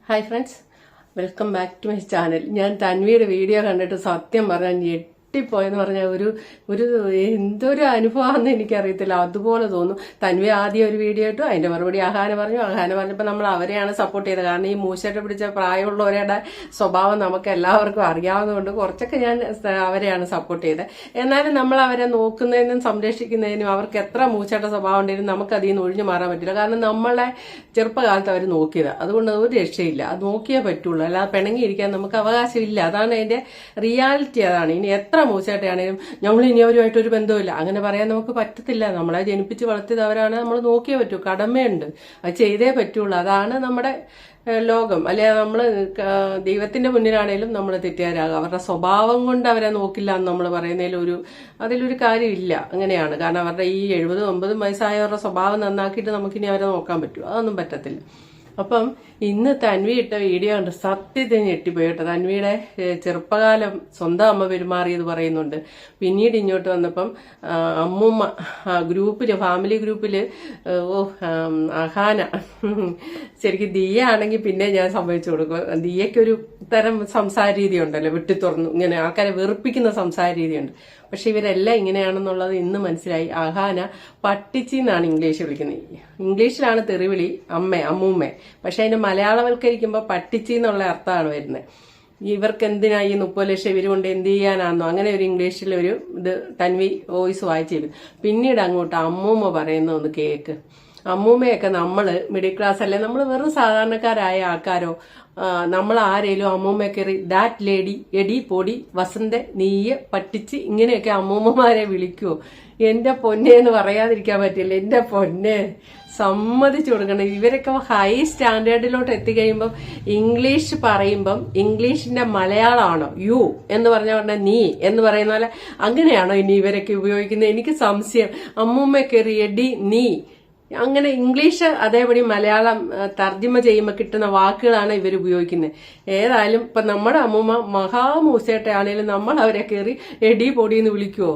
Hi friends, welcome back to my channel. ഞാൻ തൻവിയുടെ video കണ്ടിട്ട് സത്യം പറഞ്ഞാൽ ഞെട്ടിപ്പോയെന്ന് പറഞ്ഞാൽ ഒരു എന്തൊരു അനുഭവമാണെന്ന് എനിക്കറിയത്തില്ല, അതുപോലെ തോന്നും. തൻവി ആദ്യം ഒരു വീഡിയോ ഇട്ടു, അതിന്റെ മറുപടി അഹാന പറഞ്ഞപ്പോൾ നമ്മൾ അവരെയാണ് സപ്പോർട്ട് ചെയ്തത്. കാരണം ഈ മൂശയിട്ട് പിടിച്ച പ്രായമുള്ളവരുടെ സ്വഭാവം നമുക്ക് എല്ലാവർക്കും അറിയാവുന്നതുകൊണ്ട് കുറച്ചൊക്കെ ഞാൻ അവരെയാണ് സപ്പോർട്ട് ചെയ്തത്. എന്നാലും നമ്മൾ അവരെ നോക്കുന്നതിനും സംരക്ഷിക്കുന്നതിനും അവർക്ക് എത്ര മൂച്ചട്ട സ്വഭാവം ഉണ്ടെങ്കിലും നമുക്ക് അതിൽ നിന്ന് ഒഴിഞ്ഞു മാറാൻ പറ്റില്ല. കാരണം നമ്മളെ ചെറുപ്പകാലത്ത് അവർ നോക്കിയത്, അതുകൊണ്ട് ഒരു രക്ഷയില്ല. അത് നോക്കിയേ പറ്റുള്ളൂ, അല്ലാതെ പിണങ്ങിയിരിക്കാൻ നമുക്ക് അവകാശമില്ല. അതാണ് അതിന്റെ റിയാലിറ്റി. അതാണ്. ഇനി എത്ര മൂച്ചയായിട്ടാണേലും നമ്മൾ ഇനി അവരുമായിട്ട് ഒരു ബന്ധമില്ല അങ്ങനെ പറയാൻ നമുക്ക് പറ്റത്തില്ല. നമ്മളെ ജനിപ്പിച്ച് വളർത്തിയത് അവരാണ്, നമ്മൾ നോക്കിയേ പറ്റൂ, കടമയുണ്ട്, അത് ചെയ്തേ പറ്റുള്ളൂ. അതാണ് നമ്മുടെ ലോകം. അല്ലെ നമ്മൾ ദൈവത്തിന്റെ മുന്നിലാണേലും നമ്മൾ തെറ്റുകാരാകും. അവരുടെ സ്വഭാവം കൊണ്ട് അവരെ നോക്കില്ല എന്ന് നമ്മൾ പറയുന്നതിൽ അതിലൊരു കാര്യമില്ല. അങ്ങനെയാണ്. കാരണം അവരുടെ ഈ 70-80 വയസ്സായവരുടെ സ്വഭാവം നന്നാക്കിയിട്ട് നമുക്കിനി അവരെ നോക്കാൻ പറ്റുമോ? അതൊന്നും പറ്റത്തില്ല. അപ്പം ഇന്ന് തൻവി ഇട്ട വീഡിയോ ഉണ്ട്, സത്യത്തിൽ ഞെട്ടിപ്പോയി കേട്ടോ. തൻവിയുടെ ചെറുപ്പകാലം സ്വന്തം അമ്മ പെരുമാറിയത് പറയുന്നുണ്ട്. പിന്നീട് ഇങ്ങോട്ട് വന്നപ്പം അമ്മൂമ്മ ഗ്രൂപ്പില്, ഫാമിലി ഗ്രൂപ്പില് അഹാന, ശരിക്കും ദിയ ആണെങ്കിൽ പിന്നെ ഞാൻ സമ്മതിച്ചു കൊടുക്കും. ദിയയ്ക്കൊരു തരം സംസാര രീതി ഉണ്ടല്ലോ, വിട്ടുതുറന്നു ഇങ്ങനെ ആൾക്കാരെ വെറുപ്പിക്കുന്ന സംസാര രീതിയുണ്ട്. പക്ഷെ ഇവരെല്ലാം ഇങ്ങനെയാണെന്നുള്ളത് ഇന്ന് മനസ്സിലായി. അഹാന പട്ടിച്ചി എന്നാണ് ഇംഗ്ലീഷ് വിളിക്കുന്നത്. ഇംഗ്ലീഷിലാണ് തെറിവിളി അമ്മൂമ്മ, പക്ഷെ അതിന് മലയാളവൽക്കരിക്കുമ്പോൾ പട്ടിച്ചി എന്നുള്ള അർത്ഥമാണ് വരുന്നത്. ഇവർക്ക് എന്തിനാ ഈ 30 ലക്ഷം ഇവർ കൊണ്ട് എന്ത് ചെയ്യാനാണെന്നോ അങ്ങനെ ഒരു ഇംഗ്ലീഷിലൊരു ഇത് തൻവി വോയിസ് വായിച്ചിരുന്നു. പിന്നീട് അങ്ങോട്ട് അമ്മൂമ്മ പറയുന്ന ഒന്ന് കേക്ക്. അമ്മൂമ്മയൊക്കെ നമ്മള് മിഡിൽ ക്ലാസ് അല്ലെ, നമ്മൾ വെറും സാധാരണക്കാരായ ആൾക്കാരോ, നമ്മൾ ആരേലും അമ്മൂമ്മയൊക്കെ ദാറ്റ് ലേഡി, എടി പൊടി, വസന്ത, നീയ, പട്ടിച്ച്, ഇങ്ങനെയൊക്കെ അമ്മൂമ്മമാരെ വിളിക്കുവോ? എന്റെ പൊന്നെ എന്ന് പറയാതിരിക്കാൻ പറ്റില്ല. എന്റെ പൊന്നെ സമ്മതിച്ചു കൊടുക്കണം. ഇവരൊക്കെ ഹൈ സ്റ്റാൻഡേർഡിലോട്ട് എത്തിക്കഴിയുമ്പം ഇംഗ്ലീഷ് പറയുമ്പം ഇംഗ്ലീഷിന്റെ മലയാളമാണോ യു എന്ന് പറഞ്ഞ പറഞ്ഞാൽ നീ എന്ന് പറയുന്ന പോലെ അങ്ങനെയാണോ ഇനി ഇവരൊക്കെ ഉപയോഗിക്കുന്നത്? എനിക്ക് സംശയം. അമ്മൂമ്മയൊക്കെ എടി നീ, അങ്ങനെ ഇംഗ്ലീഷ് അതേപടി മലയാളം തർജ്ജിമ ചെയ്യുമ്പോൾ കിട്ടുന്ന വാക്കുകളാണ് ഇവർ ഉപയോഗിക്കുന്നത്. ഏതായാലും ഇപ്പൊ നമ്മുടെ അമ്മൂമ്മ മഹാമൂസയായിട്ടാണേലും നമ്മൾ അവരെ കയറി എടി പൊടിയെന്ന് വിളിക്കുവോ?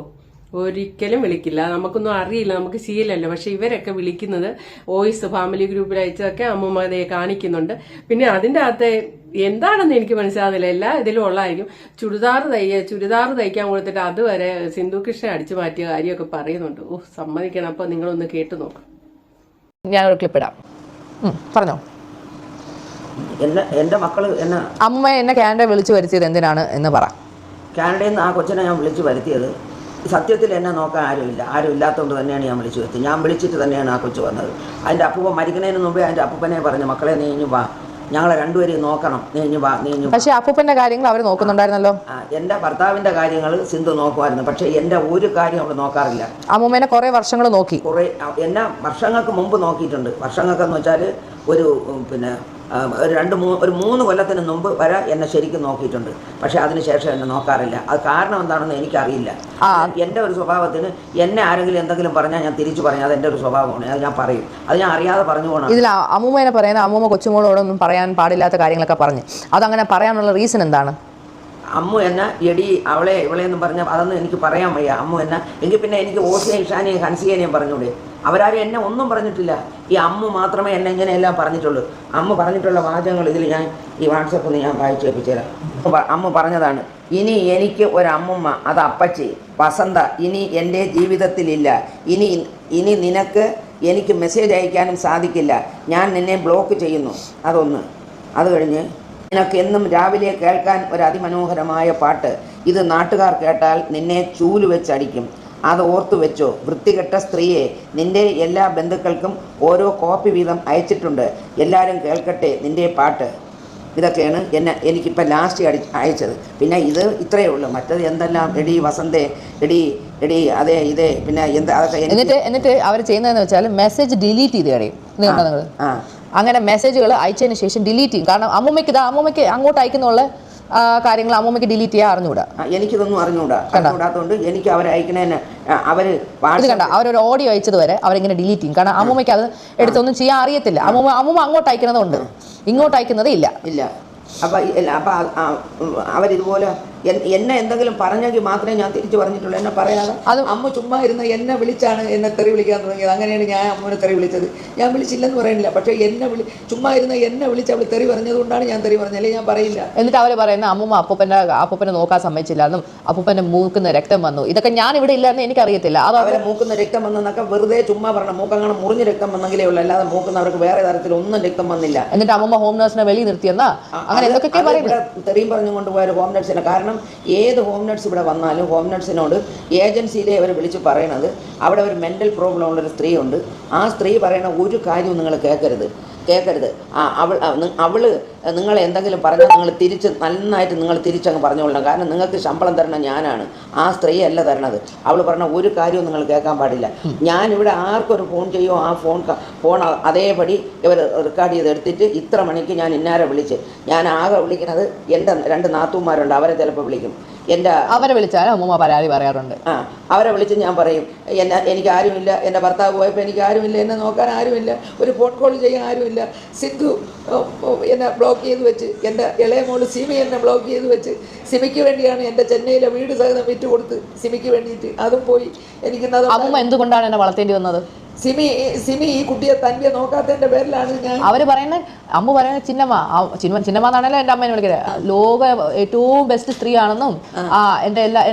ഒരിക്കലും വിളിക്കില്ല. നമുക്കൊന്നും അറിയില്ല, നമുക്ക് ശീലമല്ലോ. പക്ഷെ ഇവരൊക്കെ വിളിക്കുന്നത് വോയിസ് ഫാമിലി ഗ്രൂപ്പിൽ അയച്ചതൊക്കെ അമ്മൂമ്മ അതേ കാണിക്കുന്നുണ്ട്. പിന്നെ അതിന്റെ അകത്ത് എന്താണെന്ന് എനിക്ക് മനസ്സിലാകുന്നില്ല. എല്ലാ ഇതിലും ഉള്ളതായിരിക്കും. ചുരിദാർ തയ്ക്കാൻ കൊടുത്തിട്ട് അതുവരെ സിന്ധു കൃഷ്ണ അടിച്ചു മാറ്റിയ കാര്യമൊക്കെ പറയുന്നുണ്ട്. സമ്മതിക്കണം. അപ്പൊ നിങ്ങളൊന്ന് കേട്ടു നോക്കാം. ഞാനൊരു ക്ലിപ്പ് ഇടാം, പറഞ്ഞോ. എൻ്റെ മക്കൾ എന്നെ അമ്മ എന്നെ കാനഡ വിളിച്ചു വരുത്തിയത് എന്തിനാണ് എന്ന് പറ. കാനഡയിൽ നിന്ന് ആ കൊച്ചിനെ ഞാൻ വിളിച്ചു വരുത്തിയത് സത്യത്തിൽ എന്നെ നോക്കാൻ ആരും ഇല്ലാത്തതുകൊണ്ട് തന്നെയാണ് ഞാൻ വിളിച്ചു വരുത്തിയത്. ഞാൻ വിളിച്ചിട്ട് തന്നെയാണ് ആ കൊച്ചു വന്നത്. അതിൻ്റെ അപ്പൂപ്പൻ മരിക്കുന്നതിന് മുമ്പേ അതിൻ്റെ അപ്പൂപ്പനെ പറഞ്ഞു, മക്കളെ നീ ഇഞ്ഞു വാ, ഞങ്ങളെ രണ്ടുപേരെയും നോക്കണം, നീ ഇഞ്ഞു വാ. പക്ഷേ അപ്പൂപ്പൻ്റെ കാര്യങ്ങൾ അവർ നോക്കുന്നുണ്ടായിരുന്നല്ലോ. എൻ്റെ ഭർത്താവിൻ്റെ കാര്യങ്ങൾ സിന്ധു നോക്കുമായിരുന്നു, പക്ഷേ എൻ്റെ ഒരു കാര്യം അവൾ നോക്കാറില്ല. അമ്മൂമ്മേനെ കുറേ വർഷങ്ങൾ നോക്കി. എന്നെ വർഷങ്ങൾക്ക് മുമ്പ് നോക്കിയിട്ടുണ്ട്. വർഷങ്ങൾക്കെന്ന് വെച്ചാൽ ഒരു 3 കൊല്ലത്തിന് മുമ്പ് വരെ എന്നെ ശരിക്കും നോക്കിയിട്ടുണ്ട്. പക്ഷെ അതിനുശേഷം എന്നെ നോക്കാറില്ല. അത് കാരണം എന്താണെന്ന് എനിക്കറിയില്ല. എൻ്റെ ഒരു സ്വഭാവത്തിന് എന്നെ ആരെങ്കിലും എന്തെങ്കിലും പറഞ്ഞാൽ ഞാൻ തിരിച്ചു പറഞ്ഞാൽ അത് എൻ്റെ ഒരു സ്വഭാവമാണ്. അത് ഞാൻ പറയും. അത് ഞാൻ അറിയാതെ പറഞ്ഞു പോകണം. ഇതിൽ അമ്മൂമ്മേനെ പറയുന്ന അമ്മൂമ്മ കൊച്ചുമോളോടൊന്നും പറയാൻ പാടില്ലാത്ത കാര്യങ്ങളൊക്കെ പറഞ്ഞു. അതങ്ങനെ പറയാനുള്ള റീസൺ എന്താണ്? അമ്മു എന്നെ എടി അവളെ ഇവളെന്നും പറഞ്ഞാൽ അതൊന്നും എനിക്ക് പറയാൻ വയ്യ. അമ്മു എന്നെ എങ്കിൽ പിന്നെ എനിക്ക് ഓസിയെയും ഇഷാനെയും ഹൻസിയേനെയും പറഞ്ഞൂടെ? അവരാരും എന്നെ ഒന്നും പറഞ്ഞിട്ടില്ല. ഈ അമ്മു മാത്രമേ എന്നെ ഇങ്ങനെയെല്ലാം പറഞ്ഞിട്ടുള്ളൂ. അമ്മ പറഞ്ഞിട്ടുള്ള വാചകങ്ങൾ ഇതിൽ ഞാൻ ഈ വാട്സപ്പിൽ ഞാൻ വായിച്ചു കേൾപ്പിച്ചുതരാം. അമ്മ പറഞ്ഞതാണ്, ഇനി എനിക്ക് ഒരമ്മൂമ്മ, അത് അപ്പച്ചി വസന്ത ഇനി എൻ്റെ ജീവിതത്തിലില്ല. ഇനി നിനക്ക് എനിക്ക് മെസ്സേജ് അയക്കാനും സാധിക്കില്ല. ഞാൻ നിന്നെ ബ്ലോക്ക് ചെയ്യുന്നു. അതൊന്ന്. അത് കഴിഞ്ഞ് നിനക്ക് എന്നും രാവിലെ കേൾക്കാൻ ഒരു അതിമനോഹരമായ പാട്ട്. ഇത് നാട്ടുകാർ കേട്ടാൽ നിന്നെ ചൂല് വെച്ചടിക്കും. അത് ഓർത്തു വെച്ചോ. വൃത്തികെട്ട സ്ത്രീയെ, നിന്റെ എല്ലാ ബന്ധുക്കൾക്കും ഓരോ കോപ്പി വീതം അയച്ചിട്ടുണ്ട്. എല്ലാവരും കേൾക്കട്ടെ നിന്റെ പാട്ട്. ഇതൊക്കെയാണ് എനിക്കിപ്പോൾ ലാസ്റ്റ് അയച്ചത്. പിന്നെ ഇത് ഇത്രയേ ഉള്ളൂ. മറ്റത് എന്തെല്ലാം എടി വസന്തേ, എടി അതെ ഇതേ, പിന്നെ എന്താ അതൊക്കെ. എന്നിട്ട് അവർ ചെയ്യുന്നതെന്ന് വെച്ചാൽ മെസ്സേജ് ഡിലീറ്റ് ചെയ്ത് കളയും. നിങ്ങൾ അങ്ങനെ മെസ്സേജുകൾ അയച്ചതിന് ശേഷം ഡിലീറ്റ് ചെയ്യും. കാരണം അമ്മൂമ്മയ്ക്ക് അങ്ങോട്ട് അയക്കുന്നുള്ള കാര്യങ്ങൾ അമ്മൂമ്മയ്ക്ക് ഡിലീറ്റ് ചെയ്യാൻ അറിഞ്ഞുകൂടാ. എനിക്കിതൊന്നും അറിഞ്ഞുകൂടാത്തതുകൊണ്ട് എനിക്ക് അവരയക്കണേന് അവരൊരു ഓഡിയോ അയച്ചത് വരെ അവരിങ്ങനെ ഡിലീറ്റ് ചെയ്യും. കാരണം അമ്മൂമ്മയ്ക്ക് അത് എടുത്തൊന്നും ചെയ്യാൻ അറിയത്തില്ല. അമ്മൂമ്മ അങ്ങോട്ട് അയക്കുന്നതുകൊണ്ട് ഇങ്ങോട്ട് അയക്കുന്നത് ഇല്ല. അപ്പം അവരിതുപോലെ എന്നെ എന്തെങ്കിലും പറഞ്ഞെങ്കിൽ മാത്രമേ ഞാൻ തിരിച്ചു പറഞ്ഞിട്ടുള്ളൂ. എന്നെ പറയാതെ അമ്മ ചുമ്മാ ഇരുന്ന് എന്നെ വിളിച്ചാണ് എന്നെ തെറി വിളിക്കാൻ തുടങ്ങിയത്. അങ്ങനെയാണ് ഞാൻ അമ്മൂനെ തെറി വിളിച്ചത്. ഞാൻ വിളിച്ചില്ലെന്ന് പറയുന്നില്ല, പക്ഷേ ചുമ്മാ ഇരുന്ന് എന്നെ വിളിച്ച് അവൾ തെറി പറഞ്ഞതുകൊണ്ടാണ് ഞാൻ തെറി പറഞ്ഞത്, അല്ലെങ്കിൽ ഞാൻ പറയില്ല. എന്നിട്ട് അവർ പറയുന്ന അമ്മൂമ്മ അപ്പൂപ്പനെ നോക്കാൻ സമ്മതിച്ചില്ല എന്നും അപ്പൂപ്പന്റെ മൂക്കുന്ന രക്തം വന്നു, ഇതൊക്കെ ഞാൻ ഇവിടെ ഇല്ലെന്ന് എനിക്കറിയത്തില്ല. അവരെ മൂക്കുന്ന രക്തം വന്നെന്നൊക്കെ വെറുതെ ചുമ്മാ പറഞ്ഞ, മൂക്കങ്ങനെ മുറിഞ്ഞ് രക്തം വന്നെങ്കിലേ ഉള്ളൂ, അല്ലാതെ മൂക്കുന്നവർക്ക് വേറെ തരത്തിൽ ഒന്നും രക്തം വന്നില്ല. എന്നിട്ട് അമ്മൂമ്മ ഹോം നഴ്സിനെ വെളി നിർത്തിയെന്നാ അങ്ങനെ എന്തൊക്കെ പറയുന്നത്. തെറിയും പറഞ്ഞു കൊണ്ടുപോയ ഹോം നഴ്സിനെ. കാരണം ഏത് ഹോം നഴ്സ് ഇവിടെ വന്നാലും ഹോം നഴ്സിനോട് ഏജൻസിയിലെ അവർ വിളിച്ച് പറയണത് അവിടെ ഒരു മെൻ്റൽ പ്രോബ്ലം ഉള്ളൊരു സ്ത്രീ ഉണ്ട്, ആ സ്ത്രീ പറയണ ഒരു കാര്യവും നിങ്ങൾ കേൾക്കരുത്. അവൾ നിങ്ങൾ എന്തെങ്കിലും പറഞ്ഞാൽ നിങ്ങൾ നന്നായിട്ട് നിങ്ങൾ തിരിച്ചങ്ങ് പറഞ്ഞുകൊള്ളണം. കാരണം നിങ്ങൾക്ക് ശമ്പളം തരണം ഞാനാണ്, ആ സ്ത്രീ അല്ല തരണത്. അവൾ പറഞ്ഞ ഒരു കാര്യവും നിങ്ങൾ കേൾക്കാൻ പാടില്ല. ഞാനിവിടെ ആർക്കൊരു ഫോൺ ചെയ്യുമോ ആ ഫോൺ അതേപടി ഇവർ റെക്കോർഡ് ചെയ്ത് എടുത്തിട്ട് ഇത്ര മണിക്ക് ഞാൻ ഇന്നാരെ വിളിച്ച്, ഞാൻ ആകെ വിളിക്കുന്നത് എൻ്റെ 2 നാത്തൂന്മാരുണ്ട്, അവരെ ചിലപ്പോൾ വിളിക്കും. അവരെ വിളിച്ചാൽ അമ്മൂമ്മ പരാതി പറയാറുണ്ട്. അവരെ വിളിച്ച് ഞാൻ പറയും എനിക്ക് ആരുമില്ല, എൻ്റെ ഭർത്താവ് പോയപ്പോൾ എനിക്ക് ആരുമില്ല, എന്നെ നോക്കാൻ ആരുമില്ല, ഒരു ഫോൺ കോൾ ചെയ്യാൻ ആരുമില്ല. സിന്ധു എന്നെ ബ്ലോക്ക് ചെയ്ത് വെച്ച്, എൻ്റെ ഇളയ മോള് സിമി എന്നെ ബ്ലോക്ക് ചെയ്ത് വെച്ച്, സിമിക്ക് വേണ്ടിയാണ് എൻ്റെ ചെന്നൈയിലെ വീട് സഹിതം വിറ്റ് കൊടുത്ത് സിമിക്ക് വേണ്ടിയിട്ട്, അതും പോയി. എനിക്ക് അമ്മൂമ്മ എന്തുകൊണ്ടാണ് എന്നെ വളർത്തേണ്ടി വന്നത്? സിമി ഈ കുട്ടിയെ തൻവിയെ നോക്കാത്തതിന്റെ പേരിലാണ് ഞാൻ. അവര് പറയുന്നത്, അമ്മ പറയുന്നത് ചിന്നമ്മ എന്നാണല്ലോ എൻ്റെ അമ്മേനെ വിളിക്കുന്നത്, ലോക ഏറ്റവും ബെസ്റ്റ് സ്ത്രീ ആണെന്നും എൻ്റെ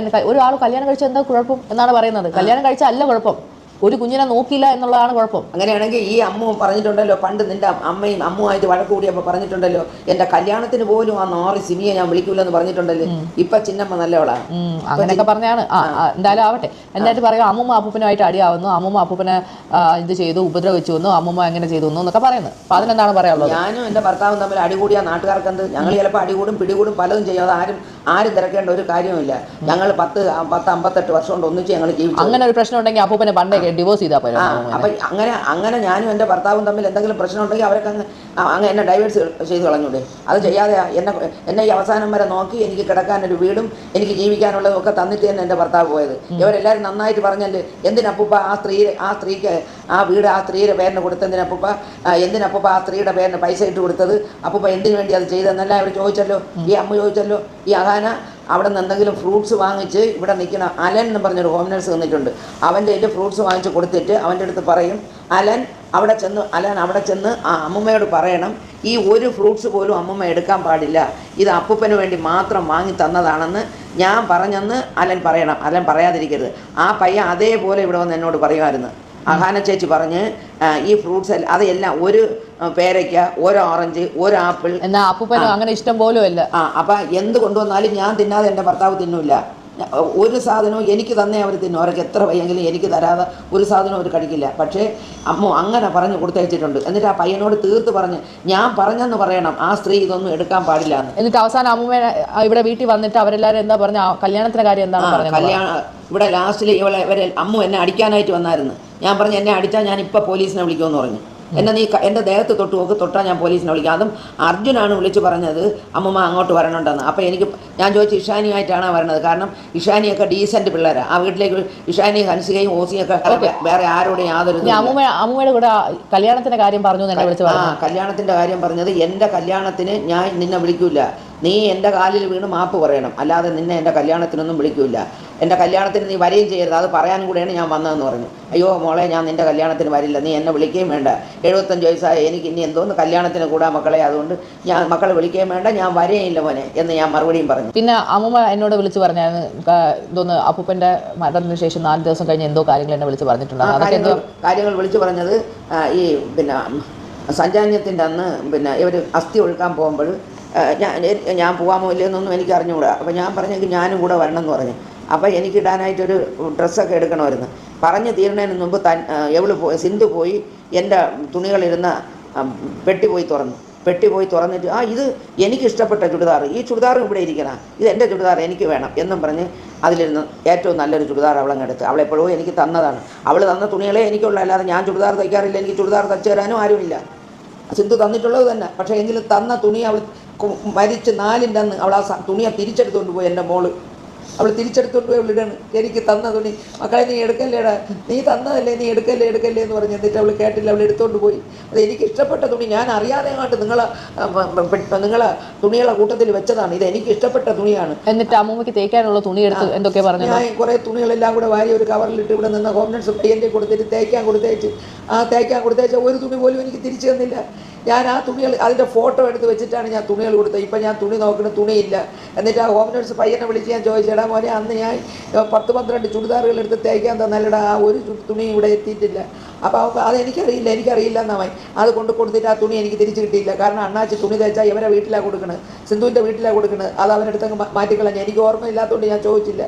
ഒരാൾ കല്യാണം കഴിച്ച എന്താ കുഴപ്പം എന്നാണ് പറയുന്നത്. കല്യാണം കഴിച്ച അല്ല കുഴപ്പം, ഒരു കുഞ്ഞിനെ നോക്കിയില്ല എന്നുള്ളതാണ് കുഴപ്പം. അങ്ങനെയാണെങ്കിൽ ഈ അമ്മ പറഞ്ഞിട്ടുണ്ടല്ലോ, പണ്ട് നിന്റെ അമ്മയും അമ്മുമായിട്ട് വഴക്ക് കൂടിയപ്പോൾ പറഞ്ഞിട്ടുണ്ടല്ലോ, എൻ്റെ കല്യാണത്തിന് പോലും ആ 4 സിമിയെ ഞാൻ വിളിക്കൂലെന്ന് പറഞ്ഞിട്ടുണ്ടല്ലോ. ഇപ്പൊ ചിന്നമ്മ നല്ലവളാണ് അങ്ങനെയൊക്കെ പറഞ്ഞാണ്. എന്തായാലും ആവട്ടെ. എന്നിട്ട് പറയും അമ്മൂമ്മ അപ്പൂപ്പനുമായിട്ട് അടിയാവുന്നു, അമ്മൂമ്മ അപ്പൂപ്പനെ ഇത് ചെയ്തു, ഉപദ്രവിച്ചു വന്നു, അമ്മൂമ്മ എങ്ങനെ ചെയ്തു എന്നൊക്കെ പറയുന്നത്. അപ്പൊ അതിനെന്താണ് പറയാനുള്ളത്? ഞാനും എൻ്റെ ഭർത്താവും തമ്മിൽ അടികൂടിയ നാട്ടുകാർക്ക് എന്ത്? ഞങ്ങൾ ചിലപ്പോൾ അടികൂടും പിടികൂടും പലതും ചെയ്യും, അത് ആരും തിരക്കേണ്ട ഒരു കാര്യവുമില്ല. ഞങ്ങൾ 10-58 വർഷം കൊണ്ട് ഒന്നിച്ച് ഞങ്ങൾ ജീവിച്ചു. അങ്ങനെ ഒരു പ്രശ്നം ഉണ്ടെങ്കിൽ അപ്പൂപ്പനെ പണ്ടേ ഡിവോഴ്സ് ചെയ്താൽ പോലും. അപ്പം അങ്ങനെ ഞാനും എൻ്റെ ഭർത്താവും തമ്മിൽ എന്തെങ്കിലും പ്രശ്നം ഉണ്ടെങ്കിൽ അവരൊക്കെ അങ്ങ് എന്നെ ഡൈവേഴ്സ് ചെയ്ത് കളഞ്ഞൂടെ? അത് ചെയ്യാതെ എന്നെ ഈ അവസാനം വരെ നോക്കി എനിക്ക് കിടക്കാനൊരു വീടും എനിക്ക് ജീവിക്കാനുള്ളതും ഒക്കെ തന്നിട്ട് തന്നെ എൻ്റെ ഭർത്താവ് പോയത്. ഇവരെല്ലാവരും നന്നായിട്ട് പറഞ്ഞല്ലേ, എന്തിനപ്പൂപ്പ ആ സ്ത്രീക്ക് ആ വീട് ആ സ്ത്രീയുടെ പേരിന് കൊടുത്തെന്തിനപ്പൂപ്പ, എന്തിനപ്പൂപ്പ ആ സ്ത്രീയുടെ പേരിന് പൈസ ഇട്ട് കൊടുത്തത്, അപ്പൂപ്പ എന്തിനു വേണ്ടി അത് ചെയ്തതെന്നല്ല അവർ ചോദിച്ചല്ലോ. ഈ അമ്മ ചോദിച്ചല്ലോ. ഈ അഹാന അവിടെ നിന്ന് എന്തെങ്കിലും ഫ്രൂട്ട്സ് വാങ്ങിച്ച് ഇവിടെ നിൽക്കുന്ന അലൻ എന്ന് പറഞ്ഞൊരു ഹോം നഴ്സ് നിന്നിട്ടുണ്ട്, അവൻ്റെ കയ്യിൽ ഫ്രൂട്ട്സ് വാങ്ങിച്ച് കൊടുത്തിട്ട് അവൻ്റെ അടുത്ത് പറയും, അലൻ അവിടെ ചെന്ന് ആ അമ്മൂമ്മയോട് പറയണം, ഈ ഒരു ഫ്രൂട്ട്സ് പോലും അമ്മൂമ്മ എടുക്കാൻ പാടില്ല, ഇത് അപ്പൂപ്പന് വേണ്ടി മാത്രം വാങ്ങി തന്നതാണെന്ന് ഞാൻ പറഞ്ഞെന്ന് അലൻ പറയണം. അലൻ പറയാതിരിക്കരുത്. ആ പയ്യൻ അതേപോലെ ഇവിടെ വന്ന് എന്നോട് പറയുമായിരുന്നു. അഹാന ചേച്ചി പറഞ്ഞ് ഈ ഫ്രൂട്ട്സ് അതെല്ലാം ഒരു പേരയ്ക്ക, ഒരു ഓറഞ്ച്, ഒരു ആപ്പിൾ, എന്നാ അപ്പൂപ്പന് അങ്ങനെ ഇഷ്ടം പോലും അല്ല. അപ്പം എന്ത് കൊണ്ടുവന്നാലും ഞാൻ തിന്നാതെ എൻ്റെ ഭർത്താവ് തിന്നില്ല. ഒരു സാധനവും എനിക്ക് തന്നെ അവർ തിന്നും. അവർക്ക് എത്ര വയ്യെങ്കിലും എനിക്ക് തരാതെ ഒരു സാധനവും അവർ കഴിക്കില്ല. പക്ഷേ അമ്മ അങ്ങനെ പറഞ്ഞ് കൊടുത്തയച്ചിട്ടുണ്ട്. എന്നിട്ട് ആ പയ്യനോട് തീർത്ത് പറഞ്ഞ് ഞാൻ പറഞ്ഞെന്ന് പറയണം, ആ സ്ത്രീ ഇതൊന്നും എടുക്കാൻ പാടില്ല എന്ന്. എന്നിട്ട് അവസാനം അമ്മൂമ്മ ഇവിടെ വീട്ടിൽ വന്നിട്ട് അവരെല്ലാവരും എന്താ പറഞ്ഞ, കല്യാണത്തിന്റെ കാര്യം എന്താണ് പറഞ്ഞത്? കല്യാണം ഇവിടെ ലാസ്റ്റിൽ അമ്മു എന്നെ അടിക്കാനായിട്ട് വന്നായിരുന്നു. ഞാൻ പറഞ്ഞു എന്നെ അടിച്ചാൽ ഞാൻ ഇപ്പം പോലീസിനെ വിളിക്കുമെന്ന് പറഞ്ഞു. നീ എൻ്റെ ദേഹത്ത് തൊട്ടാൽ ഞാൻ പോലീസിനെ വിളിക്കാം. അതും അർജുനാണ് വിളിച്ച് പറഞ്ഞത് അമ്മമ്മ അങ്ങോട്ട് വരണുണ്ടെന്ന്. അപ്പോൾ ഞാൻ ചോദിച്ചു ഇഷാനിയായിട്ടാണ് വരണത്, കാരണം ഇഷാനിയൊക്കെ ഡീസൻറ്റ് പിള്ളേരാണ്. ആ വീട്ടിലേക്ക് ഇഷാനി ഹൻസികയും ഓസിയൊക്കെ വേറെ ആരോടും യാതൊരു. അമ്മൂമ്മയുടെ കൂടെ കല്യാണത്തിന്റെ കാര്യം പറഞ്ഞു, കല്യാണത്തിന്റെ കാര്യം പറഞ്ഞത്, എൻ്റെ കല്യാണത്തിന് ഞാൻ നിന്നെ വിളിക്കൂല, നീ എൻ്റെ കാലിൽ വീണ് മാപ്പ് പറയണം, അല്ലാതെ നിന്നെ എൻ്റെ കല്യാണത്തിനൊന്നും വിളിക്കൂല, എൻ്റെ കല്യാണത്തിന് നീ വരികയും ചെയ്യരുത്, അത് പറയാനും കൂടെയാണ് ഞാൻ വന്നതെന്ന് പറഞ്ഞു. അയ്യോ മോളെ, ഞാൻ നിൻ്റെ കല്യാണത്തിന് വരില്ല, നീ എന്നെ വിളിക്കുകയും വേണ്ട, 75 വയസ്സായ എനിക്ക് ഇനി എന്തോന്ന് കല്യാണത്തിന് കൂടാ മക്കളെ, അതുകൊണ്ട് ഞാൻ മക്കളെ വിളിക്കുകയും വേണ്ട, ഞാൻ വരെയില്ല മോനെ എന്ന് ഞാൻ മറുപടിയും പറഞ്ഞു. പിന്നെ അമ്മൂമ്മ എന്നോട് വിളിച്ച് പറഞ്ഞായിരുന്നു, എന്തോന്ന് അപ്പൂപ്പൻ്റെ മരണത്തിന് ശേഷം 4 ദിവസം കഴിഞ്ഞ് എന്തോ കാര്യങ്ങൾ എന്നെ വിളിച്ച് പറഞ്ഞിട്ടുണ്ട്. കാര്യങ്ങൾ വിളിച്ച് പറഞ്ഞത് ഈ സഞ്ചാന്യത്തിൻ്റെ അന്ന് ഇവർ അസ്ഥി ഒഴുക്കാൻ പോകുമ്പോൾ ഞാൻ പോകാമോ ഇല്ലയെന്നൊന്നും എനിക്ക് അറിഞ്ഞുകൂടാ. അപ്പോൾ ഞാൻ പറഞ്ഞെങ്കിൽ ഞാനും കൂടെ വരണം എന്ന് പറഞ്ഞു. അപ്പോൾ എനിക്കിടാനായിട്ടൊരു ഡ്രസ്സൊക്കെ എടുക്കണമായിരുന്നു. പറഞ്ഞ് തീരുന്നതിന് മുമ്പ് സിന്ധു പോയി എൻ്റെ തുണികളിരുന്ന പെട്ടി പോയി തുറന്നിട്ട് ഇത് എനിക്കിഷ്ടപ്പെട്ട ചുരിദാർ, ഈ ചുരിദാറും ഇവിടെ ഇരിക്കണം, ഇത് എൻ്റെ ചുരിദാർ എനിക്ക് വേണം എന്നും പറഞ്ഞ് അതിലിരുന്ന് ഏറ്റവും നല്ലൊരു ചുരിദാർ അവളങ്ങെടുത്ത്. അവളെപ്പോഴോ എനിക്ക് തന്നതാണ്. അവൾ തന്ന തുണികളെ എനിക്കുള്ള, അല്ലാതെ ഞാൻ ചുരിദാർ തയ്ക്കാറില്ല, എനിക്ക് ചുരിദാർ തയ്ച്ചു തരാനും ആരുമില്ല. സിന്ധു തന്നിട്ടുള്ളത് തന്നെ. പക്ഷേ എങ്കിലും തന്ന തുണി അവൾ മരിച്ച് 4ൻ്റെ അന്ന് അവൾ ആ തുണിയെ തിരിച്ചെടുത്തുകൊണ്ട് പോയി എൻ്റെ മോള്. അവൾ തിരിച്ചെടുത്തോണ്ട് പോയി അവളിടാണ്. എനിക്ക് തന്ന തുണി, മക്കളെ നീ എടുക്കല്ലേടാ, നീ തന്നതല്ലേ, നീ എടുക്കല്ലേ എന്ന് പറഞ്ഞ്. എന്നിട്ട് അവൾ കേട്ടില്ല, അവൾ എടുത്തോണ്ട് പോയി. അത് എനിക്ക് ഇഷ്ടപ്പെട്ട തുണി, ഞാൻ അറിയാതെ കണ്ട് നിങ്ങളെ തുണികളെ കൂട്ടത്തിൽ വെച്ചതാണ്. ഇത് എനിക്ക് ഇഷ്ടപ്പെട്ട തുണിയാണ്. എന്നിട്ട് അമ്മൂമ്മയ്ക്ക് തേക്കാനുള്ള തുണി എടുത്ത് എന്തൊക്കെ പറഞ്ഞു? ഞാൻ കുറേ തുണികളെല്ലാം കൂടെ വാരി ഒരു കവറിലിട്ട് ഇവിടെ നിന്ന് ഹോം നഴ്സ് പയ്യൻ്റെ കൊടുത്തിട്ട് തേക്കാൻ കൊടുത്തേച്ച് ഒരു തുണി പോലും എനിക്ക് തിരിച്ചു തന്നില്ല. ഞാൻ ആ തുണികൾ അതിൻ്റെ ഫോട്ടോ എടുത്ത് വെച്ചിട്ടാണ് ഞാൻ തുണികൾ കൊടുത്തത്. ഇപ്പം ഞാൻ തുണി നോക്കുന്ന തുണിയില്ല. എന്നിട്ട് ആ ഹോം നഴ്സ് പയ്യനെ വിളിച്ച് ഞാൻ ചോദിച്ചേടാ മോനെ, അന്ന് ഞാൻ 10-12 ചുരിദാറുകൾ എടുത്ത് തേക്കാൻ തന്നല്ലടാ, ആ ഒരു തുണി ഇവിടെ എത്തിയിട്ടില്ല. അപ്പോൾ എനിക്കറിയില്ല എന്നായി. അത് കൊടുത്തിട്ട് ആ തുണി എനിക്ക് തിരിച്ചു കിട്ടിയില്ല. കാരണം അണ്ണാച്ചി തുണി തേച്ചാൽ ഇവരെ വീട്ടിലാണ് കൊടുക്കുന്നത്, സിന്ധുവിൻ്റെ വീട്ടിലാണ് കൊടുക്കുന്നത്. അത് അവരെടുത്തങ്ങ് മാറ്റിക്കളഞ്ഞു. എനിക്ക് ഓർമ്മയില്ലാത്തതുകൊണ്ട് ഞാൻ ചോദിച്ചില്ല.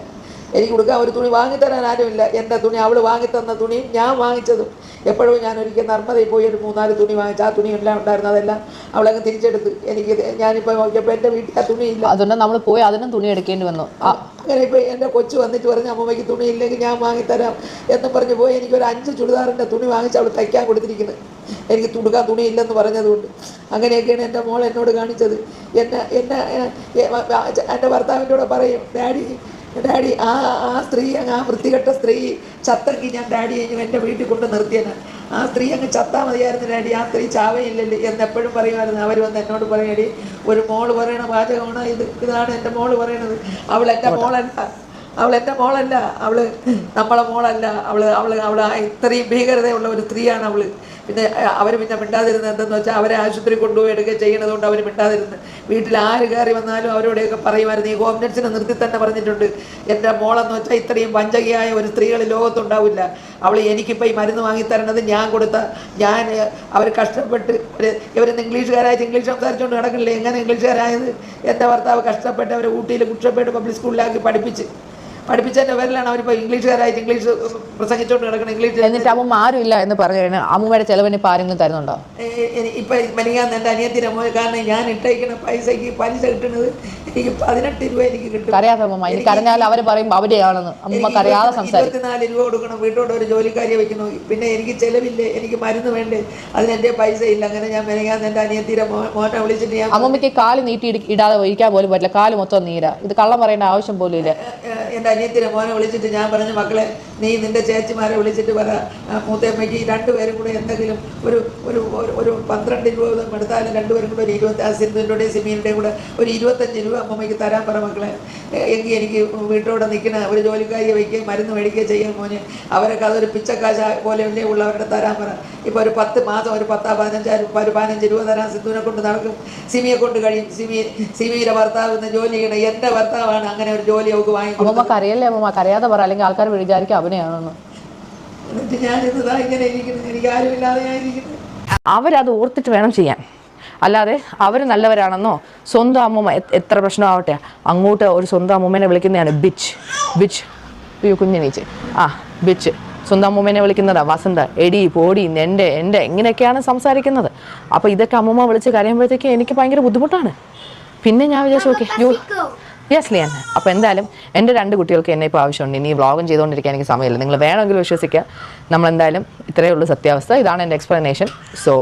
എനിക്ക് കൊടുക്കാൻ ഒരു തുണി വാങ്ങിത്തരാൻ ആരുമില്ല. എൻ്റെ തുണി, അവൾ വാങ്ങിത്തന്ന തുണിയും ഞാൻ വാങ്ങിച്ചതും. എപ്പോഴും ഞാൻ ഒരിക്കൽ നർമ്മദയിൽ പോയി ഒരു 3-4 തുണി വാങ്ങിച്ചു. ആ തുണി എല്ലാം ഉണ്ടായിരുന്നു, അതെല്ലാം അവളങ്ങ് തിരിച്ചെടുത്ത്. ഞാനിപ്പോൾ നോക്കിയപ്പോൾ എൻ്റെ വീട്ടിൽ ആ തുണിയില്ല. അതുകൊണ്ട് നമ്മൾ പോയി അതിനും തുണി എടുക്കേണ്ടി വന്നു. അങ്ങനെ ഇപ്പോൾ എൻ്റെ കൊച്ചു വന്നിട്ട് പറഞ്ഞ് അമ്മമ്മയ്ക്ക് തുണിയില്ലെങ്കിൽ ഞാൻ വാങ്ങിത്തരാം എന്ന് പറഞ്ഞ് പോയി. എനിക്കൊരു 5 ചുരിദാറിൻ്റെ തുണി വാങ്ങിച്ച് അവൾ തയ്ക്കാൻ കൊടുത്തിരിക്കുന്നത്, എനിക്ക് തുടുക്കാൻ തുണിയില്ലെന്ന് പറഞ്ഞതുകൊണ്ട്. അങ്ങനെയൊക്കെയാണ് എൻ്റെ മോൾ എന്നോട് കാണിച്ചത്. എൻ്റെ ഭർത്താവിൻ്റെ കൂടെ പറയും, ഡാഡി ആ സ്ത്രീ അങ്ങ്, ആ വൃത്തികെട്ട സ്ത്രീ ചത്തെങ്കിൽ ഞാൻ ഡാഡിയെ എൻ്റെ വീട്ടിൽ കൊണ്ട് നിർത്തിയനാണ്. ആ സ്ത്രീ അങ്ങ് ചത്താൽ മതിയായിരുന്നു ഡാഡി, ആ സ്ത്രീ ചാവയില്ലല്ലേ എന്നെപ്പോഴും പറയുമായിരുന്നു. അവർ വന്ന് എന്നോട് പറയടി, ഒരു മോള് പറയണ വാചകമാണ് ഇതാണ് എൻ്റെ മോള് പറയണത്. അവൾ എൻ്റെ മോളല്ല, അവള് നമ്മളെ മോളല്ല. അവള് ഇത്രയും ഭീകരതയുള്ള ഒരു സ്ത്രീയാണ് അവള്. പിന്നെ അവർ മിണ്ടാതിരുന്നത് എന്തെന്ന് വെച്ചാൽ അവരെ ആശുപത്രി കൊണ്ടുപോയി എടുക്കുക ചെയ്യണതുകൊണ്ട് അവർ മിണ്ടാതിരുന്ന്. വീട്ടിൽ ആര് കയറി വന്നാലും അവരോടെയൊക്കെ പറയുമായിരുന്നു. ഈ ഹോം നഴ്സിനെ നിർത്തി തന്നെ പറഞ്ഞിട്ടുണ്ട്, എൻ്റെ മോളെന്ന് വെച്ചാൽ ഇത്രയും വഞ്ചകയായ ഒരു സ്ത്രീകൾ ലോകത്തുണ്ടാവില്ല. അവൾ എനിക്കിപ്പോൾ ഈ മരുന്ന് വാങ്ങിത്തരണത് ഞാൻ അവർ കഷ്ടപ്പെട്ട് ഇവരിന്ന് ഇംഗ്ലീഷുകാരായിട്ട് ഇംഗ്ലീഷ് സംസാരിച്ചുകൊണ്ട് നടക്കണില്ലേ. എങ്ങനെ ഇംഗ്ലീഷുകാരായത്? എൻ്റെ ഭർത്താവ് കഷ്ടപ്പെട്ട് അവരെ ഊട്ടിയിൽ കുട്ടപ്പേട്ട് പബ്ലിക് സ്കൂളിലാക്കി പഠിപ്പിച്ചതിൻ്റെ പേരിലാണ് അവരിപ്പോൾ ഇംഗ്ലീഷുകാരായിട്ട് ഇംഗ്ലീഷ് പ്രസംഗിച്ചുകൊണ്ട് കിടക്കണം. ഇംഗ്ലീഷ്. എന്നിട്ട് അമ്മ ആരും ഇല്ല എന്ന് പറഞ്ഞു കഴിഞ്ഞാൽ അമ്മൂമ്മയുടെ ചെലവിന് ഇപ്പോൾ ആരെങ്കിലും തരുന്നുണ്ടോ? ഇപ്പം മെനിങ്ങാന്ന് എൻ്റെ അനിയത്തിൻ്റെ മോൻ, കാരണം ഞാൻ ഇട്ടേക്കുന്ന പൈസയ്ക്ക് പലിശ കിട്ടുന്നത് എനിക്ക് 18 രൂപ എനിക്ക് കിട്ടും. അറിയാത്ത അമ്മ, ഇനി കരഞ്ഞാൽ അവർ പറയും അവിടെയാണെന്ന്. അമ്മ അറിയാതെ സംസാരിക്കും. 24 രൂപ കൊടുക്കണം, വീട്ടോട് ഒരു ജോലിക്കാരിയെ വെക്കുന്നു. പിന്നെ എനിക്ക് ചിലവില്ലേ, എനിക്ക് മരുന്ന് വേണ്ടേ, അതിനെൻ്റെ പൈസ ഇല്ല. അങ്ങനെ ഞാൻ മെനിങ്ങാന്ന് എൻ്റെ അനിയത്തിൻ്റെ മോനെ വിളിച്ചിട്ട് ഞാൻ, അമ്മമ്മയ്ക്ക് കാല് നീട്ടി ഇടാതെ ഇരിക്കാൻ പോലും പറ്റില്ല, കാല് മൊത്തം നീരാ. ഇത് കള്ളം പറയേണ്ട ആവശ്യം പോലും ഇല്ല. എൻ്റെ അനിയത്തിൻ്റെ മോനെ വിളിച്ചിട്ട് ഞാൻ പറഞ്ഞു, മക്കളെ നീ നിൻ്റെ ചേച്ചിമാരെ വിളിച്ചിട്ട് പറ, മൂത്തമ്മയ്ക്ക് 2 പേരും കൂടെ എന്തെങ്കിലും ഒരു 12 രൂപ എടുത്താലും 2 പേരും കൂടെ ഒരു 20, സിന്ധുവിൻ്റെയും സിമീനുടെയും കൂടെ ഒരു 25 രൂപ അമ്മമ്മയ്ക്ക് തരാൻ പറ മക്കളെ. എങ്കിൽ എനിക്ക് വീട്ടോടെ നിൽക്കുന്ന ഒരു ജോലിക്കാരിയെ വയ്ക്കുകയും മരുന്ന് മേടിക്കുകയും ചെയ്യാൻ മോനെ. അവരൊക്കെ അതൊരു പിച്ചക്കാശ പോലെയല്ലേ ഉള്ളവരുടെ തരാൻ പറ. ഇപ്പോൾ ഒരു 10 മാസം ഒരു 15 രൂപ തരാൻ സിന്ധുവിനെ കൊണ്ട് നടക്കും, സിമിയെ കൊണ്ട് കഴിയും. സിമിയുടെ ഭർത്താവ് ഇന്ന് ജോലി ചെയ്യണം, എൻ്റെ ഭർത്താവാണ് അങ്ങനെ ഒരു ജോലി അവൾക്ക് വാങ്ങിക്കും. അമ്മമ്മക്ക് അറിയല്ലേ അമ്മ, അറിയാതെ പറ, അല്ലെങ്കിൽ ആൾക്കാർ വിചാരിക്കും അവനെയാണെന്ന്. എന്നിട്ട് ഞാനിന്നതാ ഇങ്ങനെ ഇരിക്കുന്നു, എനിക്ക് ആരുമില്ലാതെ ഞാൻ ഇരിക്കുന്നു. അവരത് ഓർത്തിട്ട് വേണം ചെയ്യാൻ, അല്ലാതെ അവർ നല്ലവരാണെന്നോ സ്വന്തം അമ്മൂമ്മ എത്ര പ്രശ്നമാവട്ടെ അങ്ങോട്ട് ഒരു സ്വന്തം അമ്മൂമ്മേനെ വിളിക്കുന്നതാണ് ബിച്ച് കുഞ്ഞെണീച്ച് ബിച്ച്. സ്വന്തം അമ്മൂമ്മേനെ വിളിക്കുന്നതാ വസന്ത, എടി പോടി എൻ്റെ ഇങ്ങനെയൊക്കെയാണ് സംസാരിക്കുന്നത്. അപ്പോൾ ഇതൊക്കെ അമ്മൂമ്മ വിളിച്ച് കരയുമ്പോഴത്തേക്ക് എനിക്ക് ഭയങ്കര ബുദ്ധിമുട്ടാണ്. പിന്നെ ഞാൻ വിചാരിച്ചു ഓക്കെ യെസ് ലിയാൻ. അപ്പോൾ എന്തായാലും എൻ്റെ 2 കുട്ടികൾക്ക് എന്നെ ഇപ്പോൾ ആവശ്യമുണ്ട്. ഇനി വ്ളോഗും ചെയ്തുകൊണ്ടിരിക്കാൻ എനിക്ക് സമയമില്ല. നിങ്ങൾ വേണമെങ്കിൽ വിശ്വസിക്കുക, നമ്മളെന്തായാലും ഇത്രയേ ഉള്ളൂ സത്യാവസ്ഥ. ഇതാണ് എൻ്റെ എക്സ്പ്ലനേഷൻ. സോ